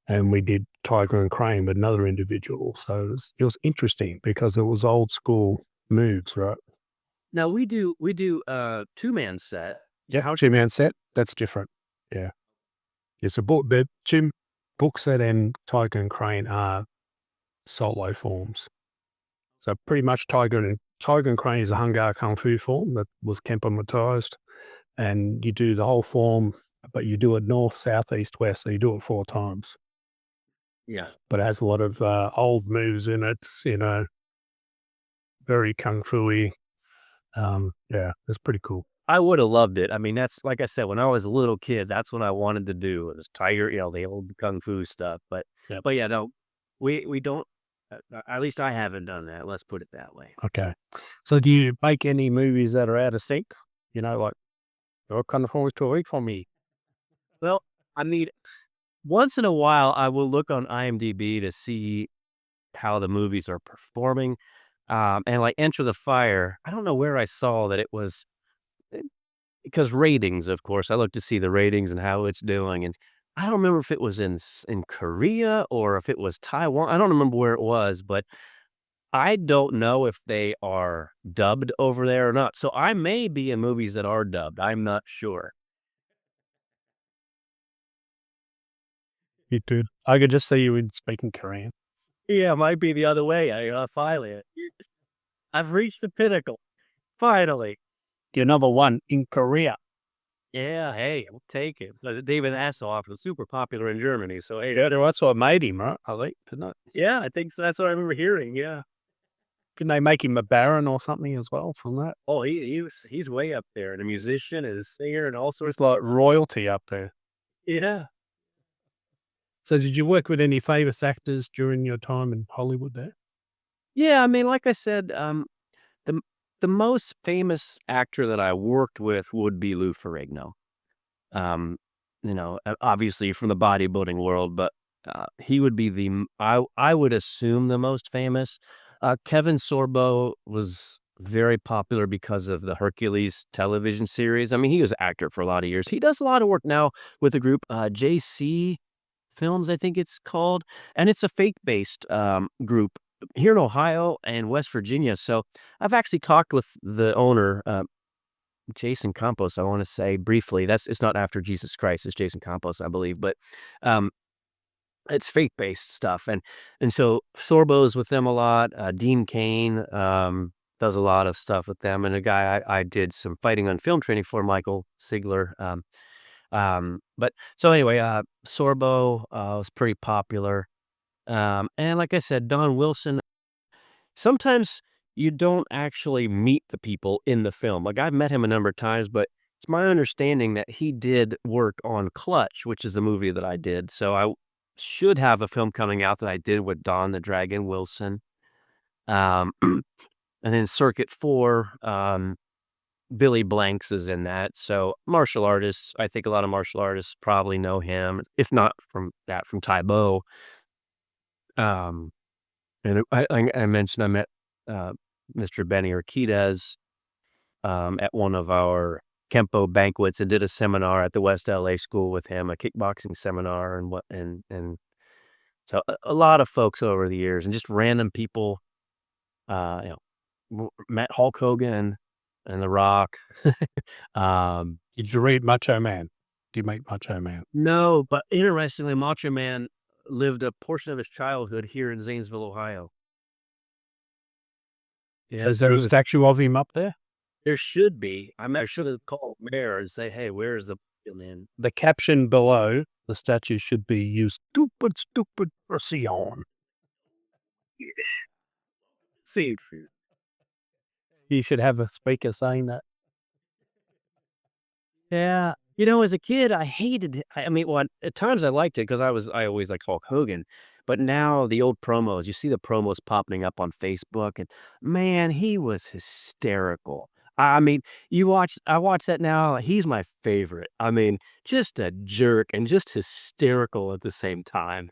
Speaker 1: and we did Tiger and Crane with another individual. So it was interesting because it was old school moves, right?
Speaker 2: Now we do two-man set.
Speaker 1: Yeah,
Speaker 2: How
Speaker 1: 2-man set. That's different. Yeah, it's a book. The two book set and Tiger and Crane are solo forms. So pretty much Tiger and Crane is a Hung Gar Kung Fu form that was Kenpo, and you do the whole form, but you do it north, south, east, west. So you do it 4 times.
Speaker 2: Yeah.
Speaker 1: But it has a lot of old moves in it. Very kung fu-y. Yeah, it's pretty cool.
Speaker 2: I would have loved it. I mean, that's like I said, when I was a little kid, that's what I wanted to do was tiger, the old kung fu stuff. But
Speaker 1: Yep.
Speaker 2: but yeah, no, we don't. At least I haven't done that. Let's put it that way.
Speaker 1: Okay. So do you make any movies that are out of sync? Like, "You're kind of always too weak for me."
Speaker 2: Well, I mean, once in a while, I will look on IMDb to see how the movies are performing. And like Enter the Fire, I don't know where I saw that it was because ratings, of course, I look to see the ratings and how it's doing. And I don't remember if it was in Korea or if it was Taiwan. I don't remember where it was, but I don't know if they are dubbed over there or not. So I may be in movies that are dubbed. I'm not sure.
Speaker 1: You did. I could just see you in speaking Korean.
Speaker 2: Yeah, it might be the other way. Finally, I've reached the pinnacle. Finally.
Speaker 1: You're number one in Korea.
Speaker 2: Yeah, hey, I'll take it. David Hasselhoff was super popular in Germany, so hey,
Speaker 1: Yeah, that's what made him, right? I think, didn't it?
Speaker 2: yeah, I think so. That's what I remember hearing. Yeah.
Speaker 1: Can they make him a baron or something as well from that?
Speaker 2: Oh, he's way up there, and a musician and a singer and all sorts.
Speaker 1: It's like royalty up there.
Speaker 2: Yeah.
Speaker 1: So did you work with any famous actors during your time in Hollywood there?
Speaker 2: Yeah, I mean, like I said, the the most famous actor that I worked with would be Lou Ferrigno. Um, obviously from the bodybuilding world, but he would be I would assume the most famous. Kevin Sorbo was very popular because of the Hercules television series. I mean, he was an actor for a lot of years. He does a lot of work now with the group JC Films, I think it's called, and it's a faith-based group here in Ohio and West Virginia. So I've actually talked with the owner, Jason Campos, I wanna say briefly. It's not after Jesus Christ, it's Jason Campos, I believe, but, um, it's faith-based stuff, and so Sorbo's with them a lot, Dean Cain, does a lot of stuff with them, and a guy I did some fighting on film training for, Michael Sigler, but so anyway, Sorbo, was pretty popular, and like I said, Don Wilson. Sometimes you don't actually meet the people in the film. Like, I've met him a number of times, but it's my understanding that he did work on Clutch, which is the movie that I did. So I should have a film coming out that I did with Don the Dragon Wilson. And then Circuit 4, Billy Blanks is in that. So martial artists, I think a lot of martial artists probably know him, if not from Taibo. Um, And I mentioned I met, uh, Mr. Benny Urquidez, at one of our Kenpo banquets and did a seminar at the West LA school with him, a kickboxing seminar and so a lot of folks over the years and just random people, uh, you know, met Hulk Hogan and The Rock. Um,
Speaker 1: Did you read Macho Man? Did you make Macho Man?
Speaker 2: no, but interestingly, Macho Man lived a portion of his childhood here in Zanesville, Ohio.
Speaker 1: So
Speaker 2: Yeah,
Speaker 1: is there a statue of him up there?
Speaker 2: there should be. I should have called mayor and say, "Hey, where's the man?"
Speaker 1: The caption below the statue should be, "You stupid, stupid person."
Speaker 2: Seafood.
Speaker 1: You should have a speaker saying that.
Speaker 2: Yeah. As a kid, I hated it. I mean, well, at times I liked it because I always liked Hulk Hogan. But now the old promos, you see the promos popping up on Facebook, and man, he was hysterical. I mean, I watch that now. He's my favorite. I mean, just a jerk and just hysterical at the same time.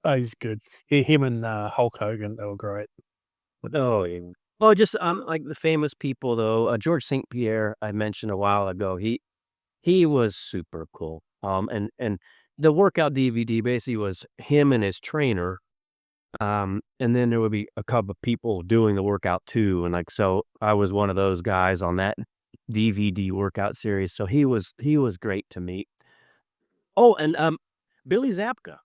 Speaker 1: Oh, he's good. Him and Hulk Hogan, they were great.
Speaker 2: Oh, yeah. Oh, just, like the famous people though, George St. Pierre, I mentioned a while ago, he was super cool. And the workout DVD basically was him and his trainer, and then there would be a couple of people doing the workout too, and, like, so I was one of those guys on that DVD workout series, so he was great to meet. Oh, and, Billy Zabka,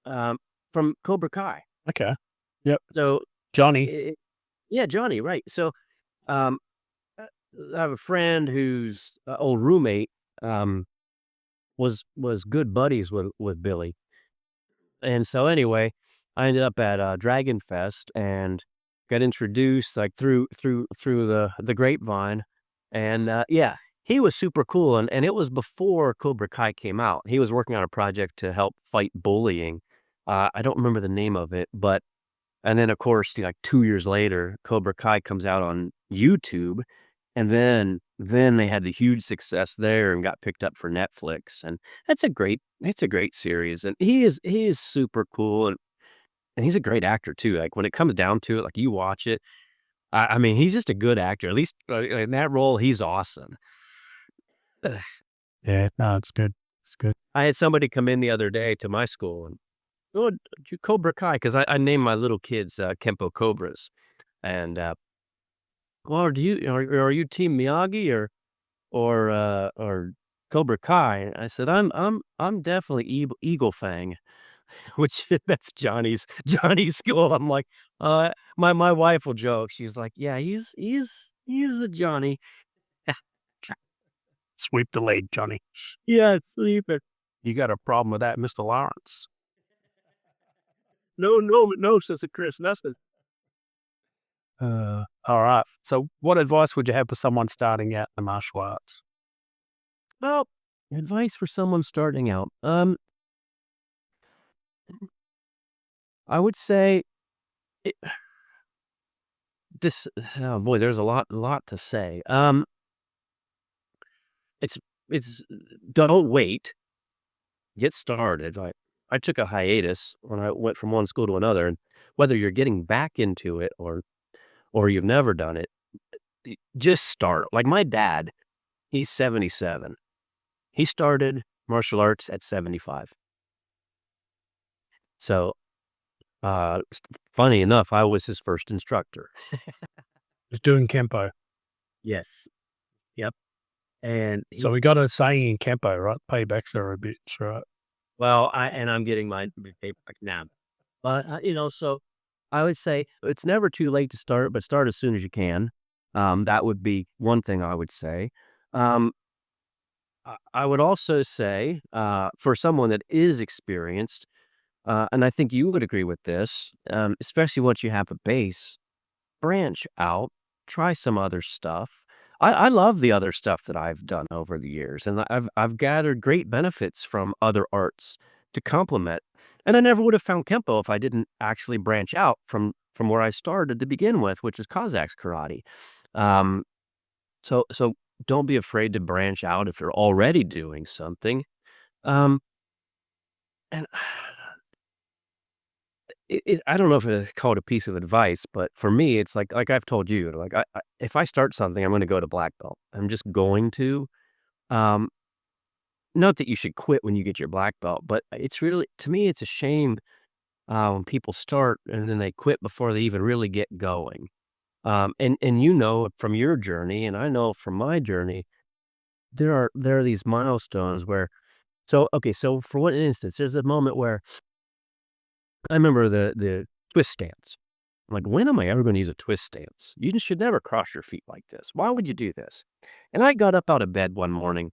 Speaker 2: um, from Cobra Kai.
Speaker 1: Okay. Yep.
Speaker 2: So,
Speaker 1: Johnny.
Speaker 2: eh yeah, Johnny, right. So, um, uh, I have a friend whose, old roommate, um, was good buddies with Billy. And so anyway, I ended up at, Dragon Fest and got introduced, like, through the grapevine, and, yeah, he was super cool, and it was before Cobra Kai came out. He was working on a project to help fight bullying. I don't remember the name of it, but and then, of course, like, 2 years later, Cobra Kai comes out on YouTube, and then they had the huge success there and got picked up for Netflix, and it's a great series, and he is super cool, and he's a great actor too, like, when it comes down to it, like, you watch it, I mean, he's just a good actor, at least, in that role, he's awesome. Ugh.
Speaker 1: Yeah, no, it's good. It's good.
Speaker 2: I had somebody come in the other day to my school and, "Oh, you Cobra Kai," 'cause I named my little kids, Kenpo Cobras, and, "Well, are you team Miyagi or Cobra Kai?" And I said, I'm definitely Eagle Fang," which that's Johnny's school. I'm like, my wife will joke. She's like, "Yeah, he's the Johnny."
Speaker 1: Sweep the lead, Johnny.
Speaker 2: Yeah, it's sleeping.
Speaker 1: You got a problem with that, Mr. Lawrence?
Speaker 2: No, no, no, says the Chris. Nothing.
Speaker 1: All right. So, what advice would you have for someone starting out in the martial arts?
Speaker 2: Well, advice for someone starting out. I would say it, this. Oh boy, there's a lot to say. It's it's don't wait. Get started. I took a hiatus when I went from one school to another, and whether you're getting back into it or you've never done it, just start. Like my dad, he's 77. He started martial arts at 75. So, funny enough, I was his first instructor.
Speaker 1: Just doing Kenpo.
Speaker 2: Yes. Yep. And
Speaker 1: So, we got a saying in Kenpo, right? Paybacks are a bitch, right?
Speaker 2: I'm getting my payback now. But, so I would say it's never too late to start, but start as soon as you can. That would be one thing I would say. Um, I would also say, for someone that is experienced, and I think you would agree with this, especially once you have a base, branch out, try some other stuff. I love the other stuff that I've done over the years, and I've gathered great benefits from other arts to complement. And I never would have found Kempo if I didn't actually branch out from where I started to begin with, which is Kazakh karate. Um, so don't be afraid to branch out if you're already doing something. Um, and I don't know if it's called a piece of advice, but for me, it's like I've told you, like if I start something, I'm going to go to black belt. I'm just going to. Um, Not that you should quit when you get your black belt, but it's really to me, it's a shame when people start and then they quit before they even really get going. And from your journey, and I know from my journey, there are these milestones where. So okay, so for one instance, there's a moment where I remember the twist stance. I'm like, when am I ever going to use a twist stance? You should never cross your feet like this. Why would you do this? And I got up out of bed one morning,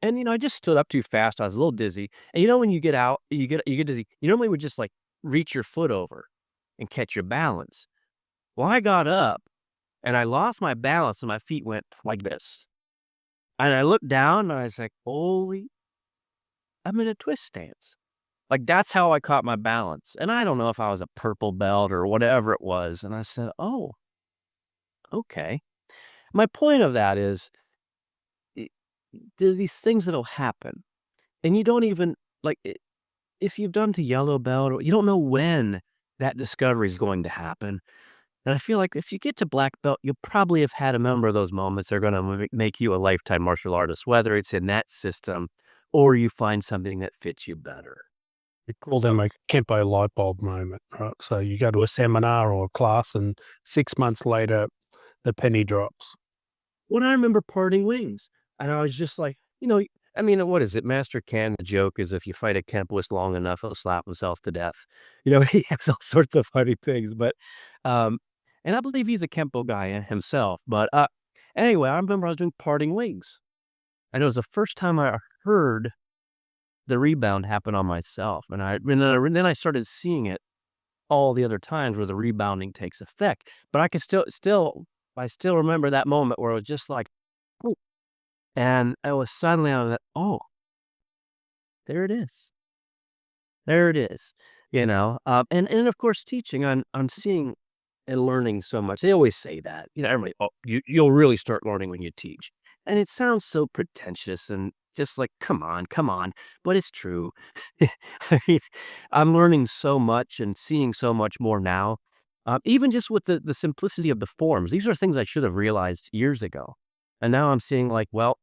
Speaker 2: and I just stood up too fast. I was a little dizzy. And when you get out, you get dizzy. You normally would just like reach your foot over and catch your balance. Well, I got up and I lost my balance, and my feet went like this. And I looked down and I was like, holy, I'm in a twist stance. Like, that's how I caught my balance, and I don't know if I was a purple belt or whatever it was, and I said, "Oh, okay." My point of that is, I there are these things that'll happen, and you don't even like, if you've done to yellow belt, or you don't know when that discovery is going to happen. And I feel like if you get to black belt, you'll probably have had a number of those moments that are gonna make you a lifetime martial artist, whether it's in that system or you find something that fits you better.
Speaker 1: We call them a Kenpo light bulb moment, right? So you go to a seminar or a class, and 6 months later, the penny drops.
Speaker 2: When I remember parting wings, and I was just like, I mean, what is it? Master Can, the joke is if you fight a Kempoist long enough, he'll slap himself to death. He has all sorts of funny things, but, um, and I believe he's a Kempo guy himself. But anyway, I remember I was doing parting wings, and it was the first time I heard the rebound happen on myself, and then I started seeing it all the other times where the rebounding takes effect. But I can I still remember that moment where it was just like, "Ooh," and I was like, "Oh, there it is. There it is." And of course, teaching, I'm seeing and learning so much. They always say that. Everybody, "Oh, you'll really start learning when you teach." And it sounds so pretentious and just like, come on," but it's true. I mean, I'm learning so much and seeing so much more now, even just with the simplicity of the forms. These are things I should have realized years ago, and now I'm seeing like, well,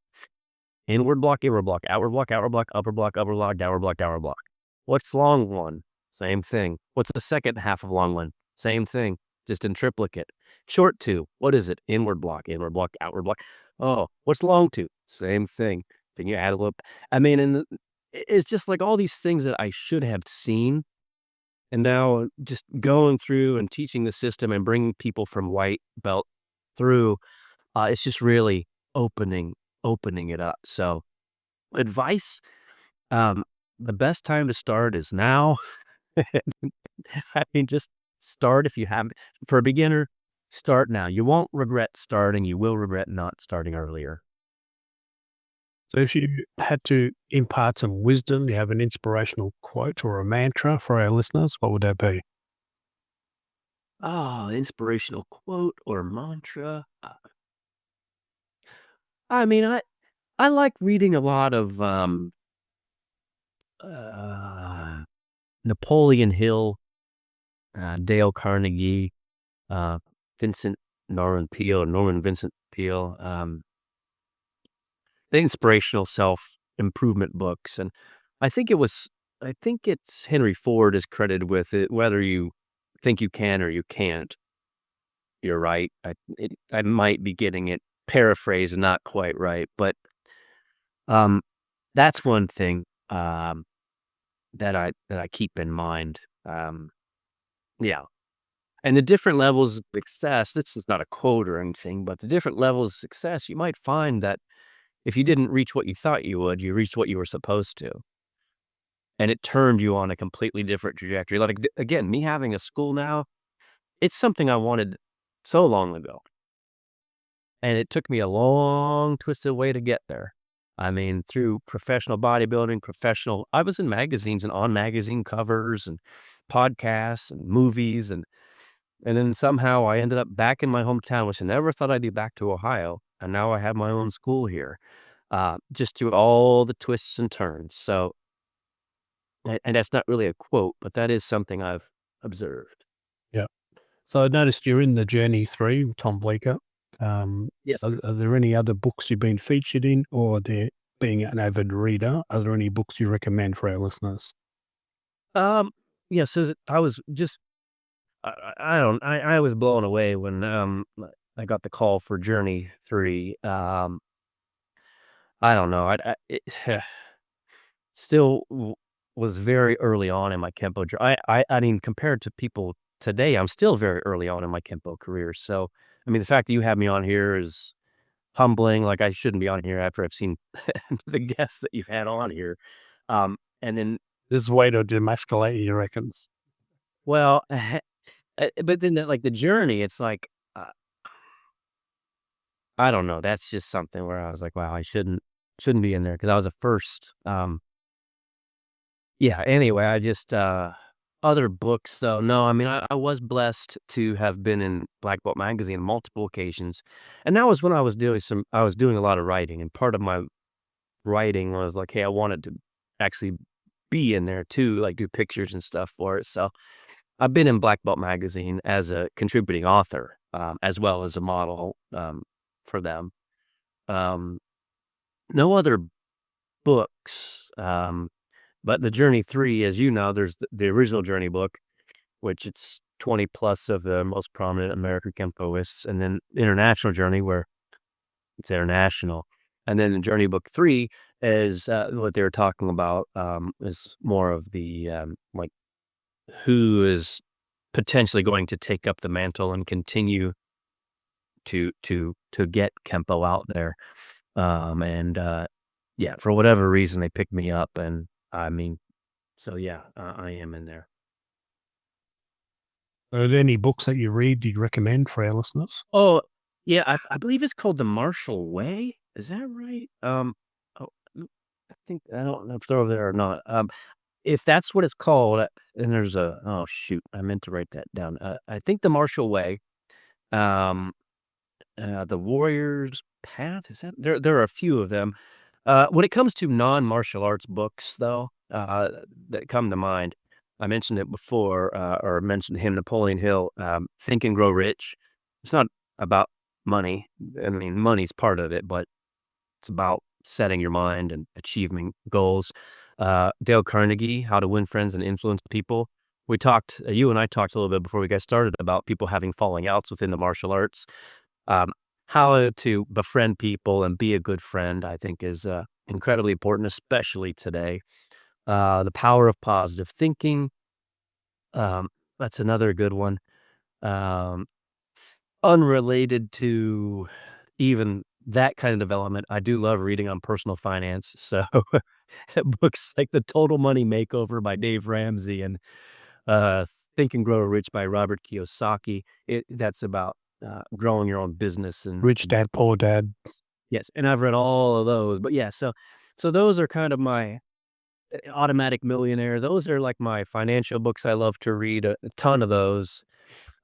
Speaker 2: inward block, outward block, upper block, downward block. What's long one? Same thing. What's the second half of long one? Same thing, just in triplicate. Short two, what is it? Inward block, outward block. Oh, what's long two? Same thing. Then you add a little. I mean, and it's just like all these things that I should have seen, and now just going through and teaching the system and bringing people from white belt through, it's just really opening it up. So advice, um, the best time to start is now. I mean, just start if you have for a beginner, start now. You won't regret starting, you will regret not starting earlier.
Speaker 1: So if you had to impart some wisdom, you have an inspirational quote or a mantra for our listeners, what would that be?
Speaker 2: Oh, inspirational quote or mantra. I mean, I like reading a lot of, uh, Napoleon Hill, Dale Carnegie, uh, Vincent Norman Vincent Peale, the inspirational self-improvement books, and I think it was I think it's Henry Ford is credited with it, "Whether you think you can or you can't, you're right." I might be getting it paraphrased and not quite right, but, um, that's one thing, that I keep in mind, yeah, and the different levels of success, this is not a quote or anything, but the different levels of success, you might find that if you didn't reach what you thought you would, you reached what you were supposed to. And it turned you on a completely different trajectory. Like, again, me having a school now, it's something I wanted so long ago, and it took me a long, twisted way to get there. I mean, through professional bodybuilding, I was in magazines and on magazine covers and podcasts and movies, and then somehow I ended up back in my hometown, which I never thought I'd be back to Ohio, and now I have my own school here, just through all the twists and turns. So and that's not really a quote, but that is something I've observed.
Speaker 1: Yeah. So I noticed you're in the Journey 3, Tom Bleecker.
Speaker 2: Yes.
Speaker 1: Are there any other books you've been featured in, or there being an avid reader, are there any books you recommend for our listeners?
Speaker 2: Um, yeah, so I was just I don't I was blown away when, I got the call for Journey 3. I don't know, it still was very early on in my Kempo I mean, compared to people today, I'm still very early on in my Kempo career, so, I mean, the fact that you have me on here is humbling. Like, I shouldn't be on here after I've seen the guests that you've had on here. And then,
Speaker 1: This is way to demasculate you reckon?
Speaker 2: well, but then like the journey, it's like, I don't know. That's just something where I was like, wow, I shouldn't be in there because I was a first. Yeah. Anyway, I just other books though. No, I mean, I was blessed to have been in Black Belt magazine on multiple occasions, and that was when I was doing a lot of writing, and part of my writing was like, hey, I wanted to actually be in there too, like do pictures and stuff for it. So I've been in Black Belt Magazine as a contributing author, as well as a model for them. Um, no other books, but the Journey 3, as you know, there's the original Journey book, which it's 20 plus of the most prominent American Kenpoists, and then International Journey, where it's international. And then the Journey Book 3 is what they were talking about, is more of the like who is potentially going to take up the mantle and continue to get Kempo out there. And yeah, for whatever reason, they picked me up, and I mean, so yeah, I am in there.
Speaker 1: Are there any books that you read you'd recommend for our listeners?
Speaker 2: Oh, yeah, I believe it's called The Marshall Way. Is that right? Oh, I think I don't know if they're over there or not. If that's what it's called, and there's a oh shoot, I meant to write that down. I think The Marshall Way. Um, The Warrior's Path, is that there are a few of them. When it comes to non-martial arts books, though, that come to mind, I mentioned it before, or mentioned him, Napoleon Hill, Think and Grow Rich. It's not about money. I mean, money's part of it, but it's about setting your mind and achieving goals. Dale Carnegie, How to Win Friends and Influence People. We talked, you and I talked a little bit before we got started about people having falling outs within the martial arts. Um, how to befriend people and be a good friend, I think, is incredibly important, especially today. The Power of Positive Thinking. Um, that's another good one. Um, Unrelated to even that kind of development, I do love reading on personal finance. So books like The Total Money Makeover by Dave Ramsey and uh, Think and Grow Rich by Robert Kiyosaki. That's about growing your own business
Speaker 1: Rich
Speaker 2: and
Speaker 1: Dad, Poor Dad.
Speaker 2: yes, and I've read all of those, but yeah, so those are kind of my Automatic Millionaire. Those are like my financial books I love to read, a ton of those.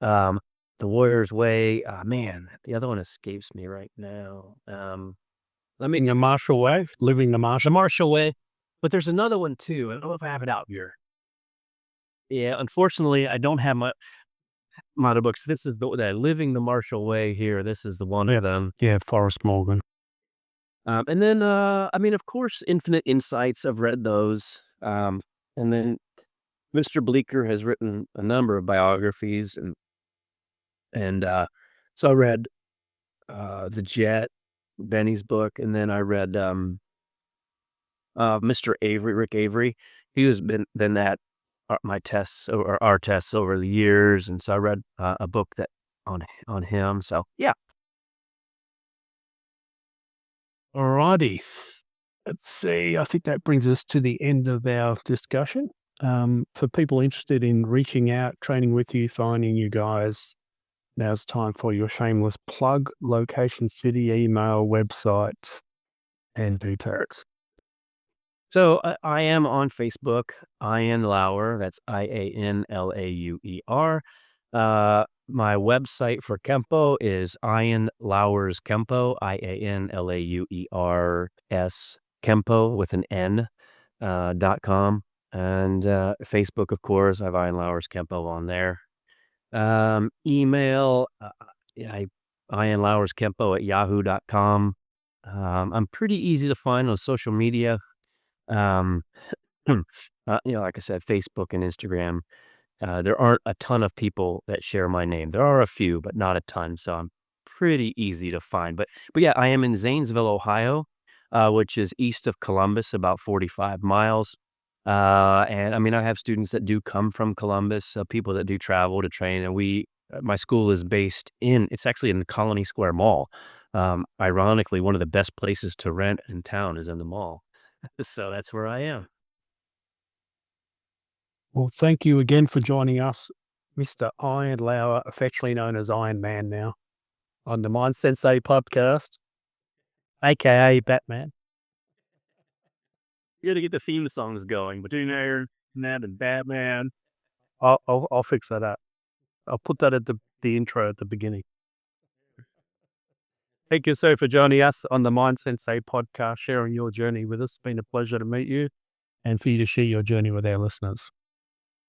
Speaker 2: Um, The Warrior's Way, man, the other one escapes me right now. Let me
Speaker 1: In the Marshall Way, living the
Speaker 2: The
Speaker 1: Marshall.
Speaker 2: Marshall Way, but there's another one too. I don't know if I have it out here. Yeah, unfortunately, I don't have my other books. This is the Living the Marshall Way here. This is the one of them.
Speaker 1: Yeah, Forrest Morgan.
Speaker 2: And then, I mean, of course, Infinite Insights, I've read those. And then Mr. Bleecker has written a number of biographies, and so I read The Jet, Benny's book, and then I read Mr. Avery, Rick Avery. He has been at my tests or our tests over the years, and so I read a book that on him. So yeah.
Speaker 1: Alrighty. Let's see. I think that brings us to the end of our discussion. For people interested in reaching out, training with you, finding you guys, now's time for your shameless plug, location, city, email, website, and details.
Speaker 2: So I am on Facebook, Ian Lauer. That's IANLAUER. My website for Kenpo is Ian Lauer's Kenpo, IANLAUERS Kenpo with an N, .com. And Facebook, of course, I have Ian Lauer's Kenpo on there. Email, I Ian Lauer's Kenpo at yahoo.com. I'm pretty easy to find on social media. Um, like I said, Facebook and Instagram. There aren't a ton of people that share my name. There are a few, but not a ton. So I'm pretty easy to find. But yeah, I am in Zanesville, Ohio, which is east of Columbus, about 45 miles. And I mean, I have students that do come from Columbus, people that do travel to train, and my school is based it's actually in the Colony Square Mall. Ironically, one of the best places to rent in town is in the mall. So that's where I am.
Speaker 1: Well, thank you again for joining us, Mr. Ian Lauer, affectionately known as Iron Man now, on the Mind Sensei podcast, aka Batman.
Speaker 2: You gotta get the theme songs going between Iron Man and Batman.
Speaker 1: I'll fix that up. I'll put that at the intro at the beginning. Thank you so for joining us on the Mind Sensei podcast, sharing your journey with us. It's been a pleasure to meet you. and for you to share your journey with our listeners.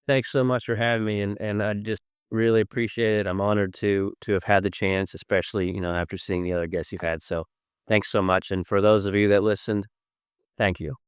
Speaker 2: Thanks so much for having me, and I just really appreciate it. I'm honored to have had the chance, especially, after seeing the other guests you've had. So thanks so much. And for those of you that listened, thank you.